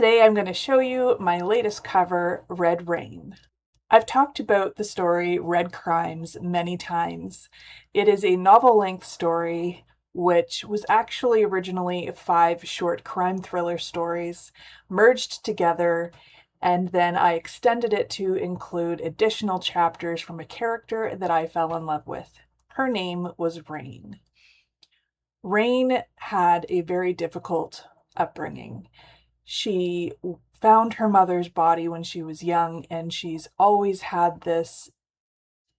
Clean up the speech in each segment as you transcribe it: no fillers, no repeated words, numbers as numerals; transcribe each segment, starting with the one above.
Today I'm going to show you my latest cover, Red Rain. I've talked about the story Red Crimes many times. It is a novel-length story which was actually originally 5 short crime thriller stories merged together, and then I extended it to include additional chapters from a character that I fell in love with. Her name was Rain. Rain had a very difficult upbringing. She found her mother's body when she was young, and she's always had this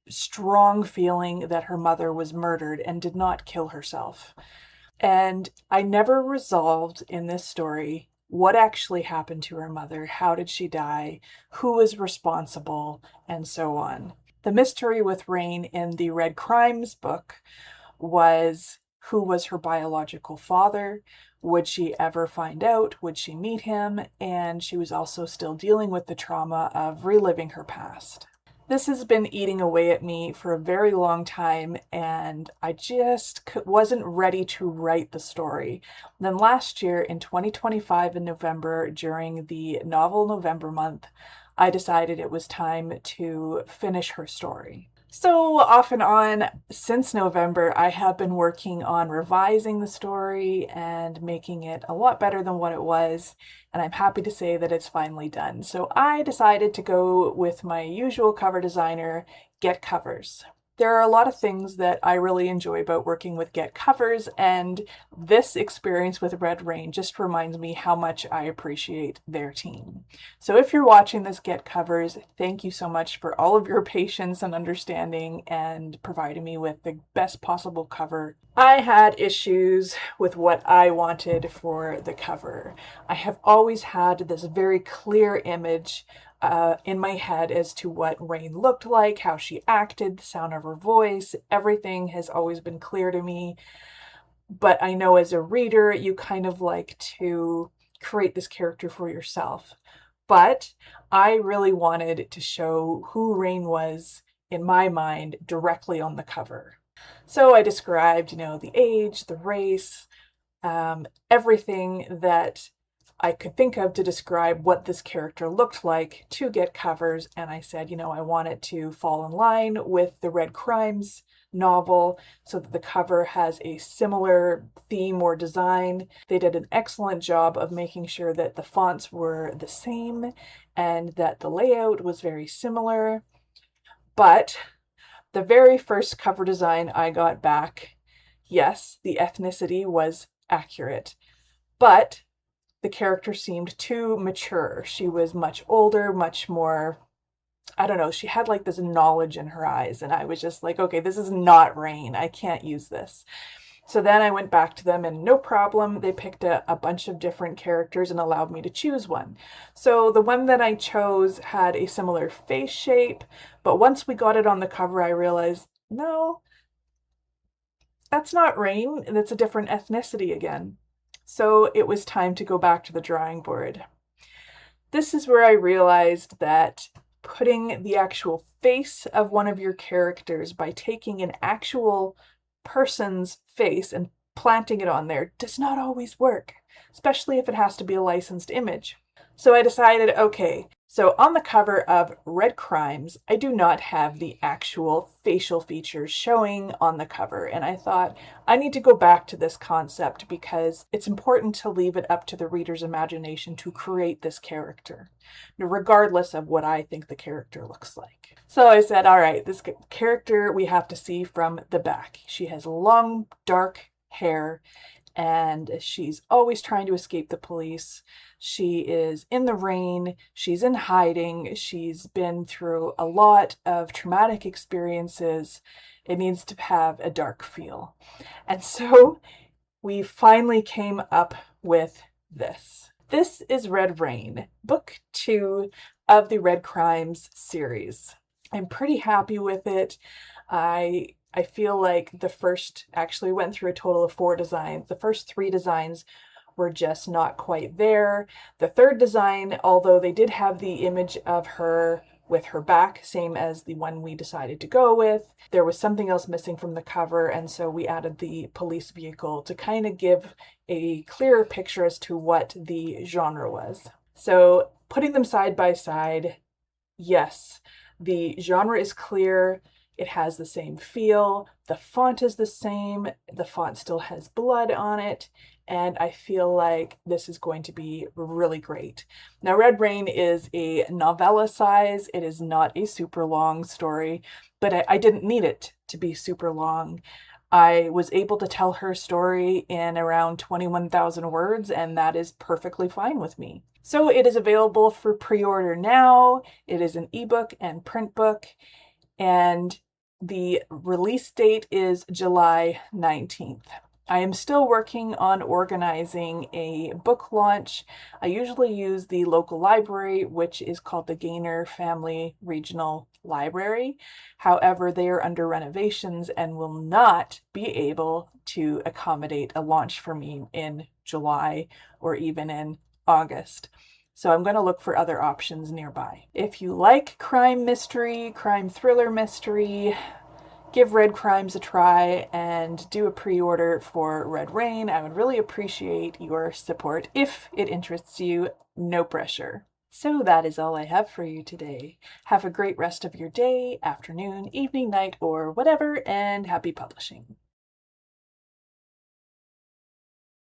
strong feeling that her mother was murdered and did not kill herself. And I never resolved in this story what actually happened to her mother, how did she die, who was responsible, and so on. The mystery with Rain in the Red Crimes book was who was her biological father? Would she ever find out? Would she meet him? And she was also still dealing with the trauma of reliving her past. This has been eating away at me for a very long time, and I just wasn't ready to write the story. Then last year in 2025 in November, during the novel November month, I decided it was time to finish her story. So off and on since November, I have been working on revising the story and making it a lot better than what it was, and I'm happy to say that it's finally done. So I decided to go with my usual cover designer, GetCovers. There are a lot of things that I really enjoy about working with GetCovers, and this experience with Red Rain just reminds me how much I appreciate their team. So if you're watching this GetCovers, thank you so much for all of your patience and understanding and providing me with the best possible cover. I had issues with what I wanted for the cover. I have always had this very clear image in my head as to what Rain looked like, how she acted, the sound of her voice. Everything has always been clear to me. But I know as a reader, you kind of like to create this character for yourself. But I really wanted to show who Rain was in my mind directly on the cover. So I described, the age, the race, everything that I could think of to describe what this character looked like to GetCovers. And I said, I want it to fall in line with the Red Crimes novel so that the cover has a similar theme or design. They did an excellent job of making sure that the fonts were the same and that the layout was very similar. But the very first cover design I got back, yes, the ethnicity was accurate, but the character seemed too mature. She was much older, much more, I don't know, she had like this knowledge in her eyes, and I was just like, okay, this is not Rain. I can't use this. So then I went back to them, and no problem, they picked a bunch of different characters and allowed me to choose one. So the one that I chose had a similar face shape, but once we got it on the cover, I realized, no, that's not Rain, and it's a different ethnicity again. So it was time to go back to the drawing board. This is where I realized that putting the actual face of one of your characters by taking an actual person's face and planting it on there does not always work, especially if it has to be a licensed image. So I decided, okay, so on the cover of Red Crimes, I do not have the actual facial features showing on the cover. And I thought, I need to go back to this concept because it's important to leave it up to the reader's imagination to create this character, regardless of what I think the character looks like. So I said, all right, this character we have to see from the back. She has long, dark hair, and she's always trying to escape the police. She is in the rain, she's in hiding, she's been through a lot of traumatic experiences. It needs to have a dark feel. And so we finally came up with this. This is Red Rain, book 2 of the Red Crimes series. I'm pretty happy with it. I feel like the first actually went through a total of 4 designs. The first 3 designs were just not quite there. The third design, although they did have the image of her with her back, same as the one we decided to go with, there was something else missing from the cover, and so we added the police vehicle to kind of give a clearer picture as to what the genre was. So putting them side by side, yes, the genre is clear. It has the same feel. The font is the same. The font still has blood on it. And I feel like this is going to be really great. Now, Red Rain is a novella size. It is not a super long story, but I didn't need it to be super long. I was able to tell her story in around 21,000 words, and that is perfectly fine with me. So it is available for pre-order now. It is an ebook and print book, and the release date is July 19th. I am still working on organizing a book launch. I usually use the local library, which is called the Gaynor Family Regional Library. However, they are under renovations and will not be able to accommodate a launch for me in July or even in August. So I'm going to look for other options nearby. If you like crime mystery, crime thriller mystery, give Red Crimes a try and do a pre-order for Red Rain. I would really appreciate your support if it interests you. No pressure. So that is all I have for you today. Have a great rest of your day, afternoon, evening, night, or whatever, and happy publishing.